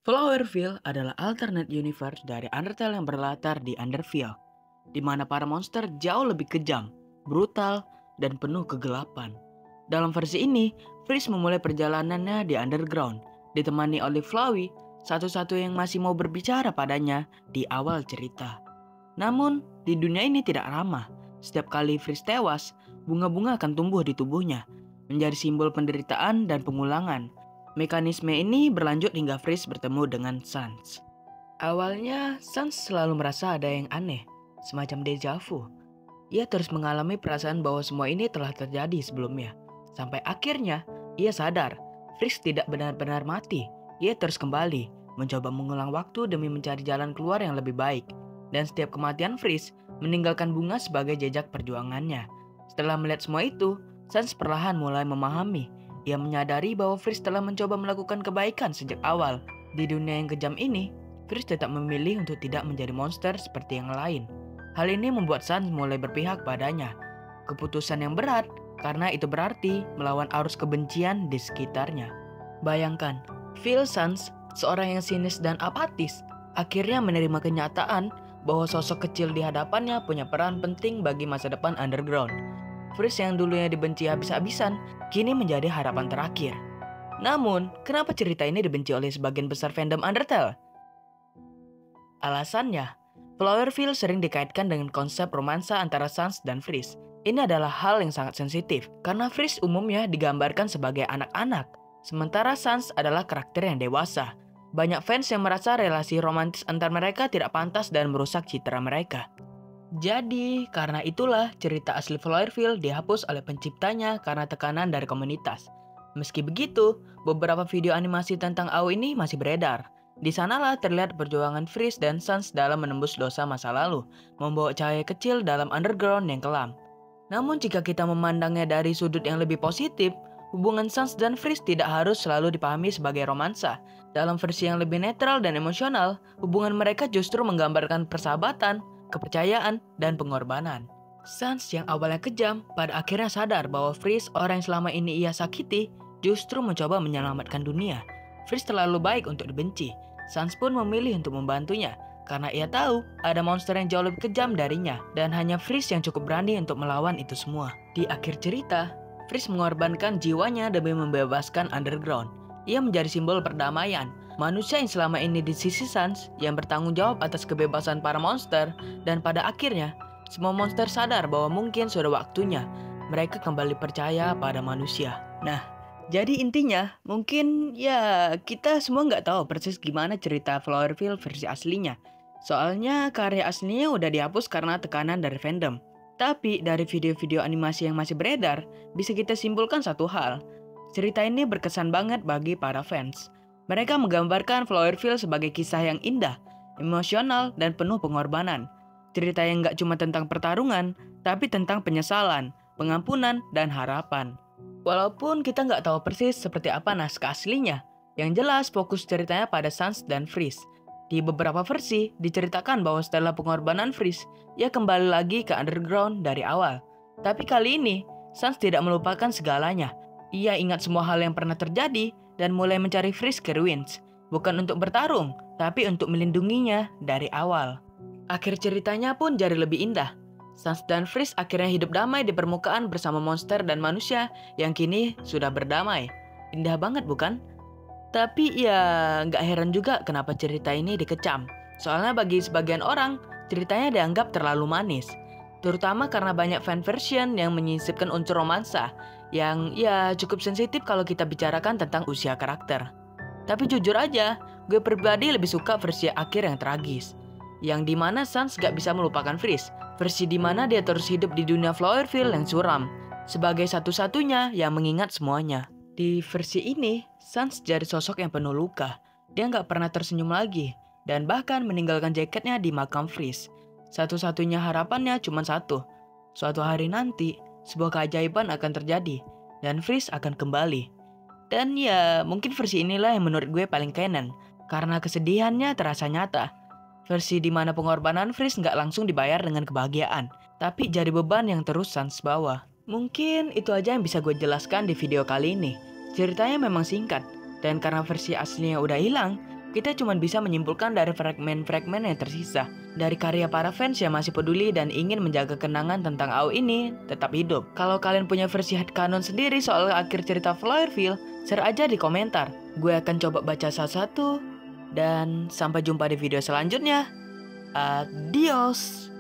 Flowerville adalah alternate universe dari Undertale yang berlatar di Underfield, di mana para monster jauh lebih kejam, brutal, dan penuh kegelapan. Dalam versi ini, Freeze memulai perjalanannya di underground, ditemani oleh Flowey, satu-satu yang masih mau berbicara padanya di awal cerita. Namun, di dunia ini tidak ramah. Setiap kali Freeze tewas, bunga-bunga akan tumbuh di tubuhnya, menjadi simbol penderitaan dan pengulangan. Mekanisme ini berlanjut hingga Freeze bertemu dengan Sans. Awalnya, Sans selalu merasa ada yang aneh, semacam deja vu. Ia terus mengalami perasaan bahwa semua ini telah terjadi sebelumnya. Sampai akhirnya, ia sadar, Freeze tidak benar-benar mati. Ia terus kembali, mencoba mengulang waktu demi mencari jalan keluar yang lebih baik. Dan setiap kematian Freeze, meninggalkan bunga sebagai jejak perjuangannya. Setelah melihat semua itu, Sans perlahan mulai memahami. Ia menyadari bahwa Freeze telah mencoba melakukan kebaikan sejak awal. Di dunia yang kejam ini, Freeze tetap memilih untuk tidak menjadi monster seperti yang lain. Hal ini membuat Sans mulai berpihak padanya. Keputusan yang berat, karena itu berarti melawan arus kebencian di sekitarnya. Bayangkan, Phil Sans, seorang yang sinis dan apatis, akhirnya menerima kenyataan bahwa sosok kecil di hadapannya punya peran penting bagi masa depan underground. Freeze yang dulunya dibenci habis-habisan, kini menjadi harapan terakhir. Namun, kenapa cerita ini dibenci oleh sebagian besar fandom Undertale? Alasannya, Flowerville sering dikaitkan dengan konsep romansa antara Sans dan Freeze. Ini adalah hal yang sangat sensitif, karena Freeze umumnya digambarkan sebagai anak-anak, sementara Sans adalah karakter yang dewasa. Banyak fans yang merasa relasi romantis antar mereka tidak pantas dan merusak citra mereka. Jadi, karena itulah cerita asli Flowerville dihapus oleh penciptanya karena tekanan dari komunitas. Meski begitu, beberapa video animasi tentang AoE ini masih beredar. Di sanalah terlihat perjuangan Freeze dan Sans dalam menembus dosa masa lalu, membawa cahaya kecil dalam underground yang kelam. Namun jika kita memandangnya dari sudut yang lebih positif, hubungan Sans dan Freeze tidak harus selalu dipahami sebagai romansa. Dalam versi yang lebih netral dan emosional, hubungan mereka justru menggambarkan persahabatan, kepercayaan, dan pengorbanan. Sans yang awalnya kejam, pada akhirnya sadar bahwa Freeze, orang yang selama ini ia sakiti, justru mencoba menyelamatkan dunia. Freeze terlalu baik untuk dibenci. Sans pun memilih untuk membantunya, karena ia tahu ada monster yang jauh lebih kejam darinya, dan hanya Freeze yang cukup berani untuk melawan itu semua. Di akhir cerita, Freeze mengorbankan jiwanya demi membebaskan underground. Ia menjadi simbol perdamaian, manusia yang selama ini di sisi Sans yang bertanggung jawab atas kebebasan para monster, dan pada akhirnya, semua monster sadar bahwa mungkin sudah waktunya mereka kembali percaya pada manusia. Nah, jadi intinya, mungkin ya kita semua nggak tahu persis gimana cerita Flowerville versi aslinya. Soalnya karya aslinya udah dihapus karena tekanan dari fandom. Tapi dari video-video animasi yang masih beredar, bisa kita simpulkan satu hal. Cerita ini berkesan banget bagi para fans. Mereka menggambarkan Flowerville sebagai kisah yang indah, emosional, dan penuh pengorbanan. Cerita yang nggak cuma tentang pertarungan, tapi tentang penyesalan, pengampunan, dan harapan. Walaupun kita nggak tahu persis seperti apa naskah aslinya, yang jelas fokus ceritanya pada Sans dan Freeze. Di beberapa versi, diceritakan bahwa setelah pengorbanan Freeze, ia kembali lagi ke underground dari awal. Tapi kali ini, Sans tidak melupakan segalanya. Ia ingat semua hal yang pernah terjadi dan mulai mencari Freeze ke Ruins. Bukan untuk bertarung, tapi untuk melindunginya dari awal. Akhir ceritanya pun jadi lebih indah. Sans dan Freeze akhirnya hidup damai di permukaan bersama monster dan manusia yang kini sudah berdamai. Indah banget bukan? Tapi ya nggak heran juga kenapa cerita ini dikecam. Soalnya bagi sebagian orang, ceritanya dianggap terlalu manis. Terutama karena banyak fan version yang menyisipkan unsur romansa yang ya cukup sensitif kalau kita bicarakan tentang usia karakter. Tapi jujur aja, gue pribadi lebih suka versi akhir yang tragis. Yang dimana Sans gak bisa melupakan Freeze. Versi dimana dia terus hidup di dunia Flowerville yang suram, sebagai satu-satunya yang mengingat semuanya. Di versi ini, Sans jadi sosok yang penuh luka. Dia gak pernah tersenyum lagi, dan bahkan meninggalkan jaketnya di makam Freeze. Satu-satunya harapannya cuma satu. Suatu hari nanti, sebuah keajaiban akan terjadi, dan Freeze akan kembali. Dan ya, mungkin versi inilah yang menurut gue paling canon, karena kesedihannya terasa nyata. Versi di mana pengorbanan Freeze nggak langsung dibayar dengan kebahagiaan, tapi jadi beban yang terus Sans bawa. Mungkin itu aja yang bisa gue jelaskan di video kali ini. Ceritanya memang singkat, dan karena versi aslinya udah hilang, kita cuma bisa menyimpulkan dari fragmen-fragmen yang tersisa. Dari karya para fans yang masih peduli dan ingin menjaga kenangan tentang AO ini tetap hidup. Kalau kalian punya versi headcanon sendiri soal akhir cerita Flowerfield, share aja di komentar. Gue akan coba baca satu-satu. Dan sampai jumpa di video selanjutnya. Adios.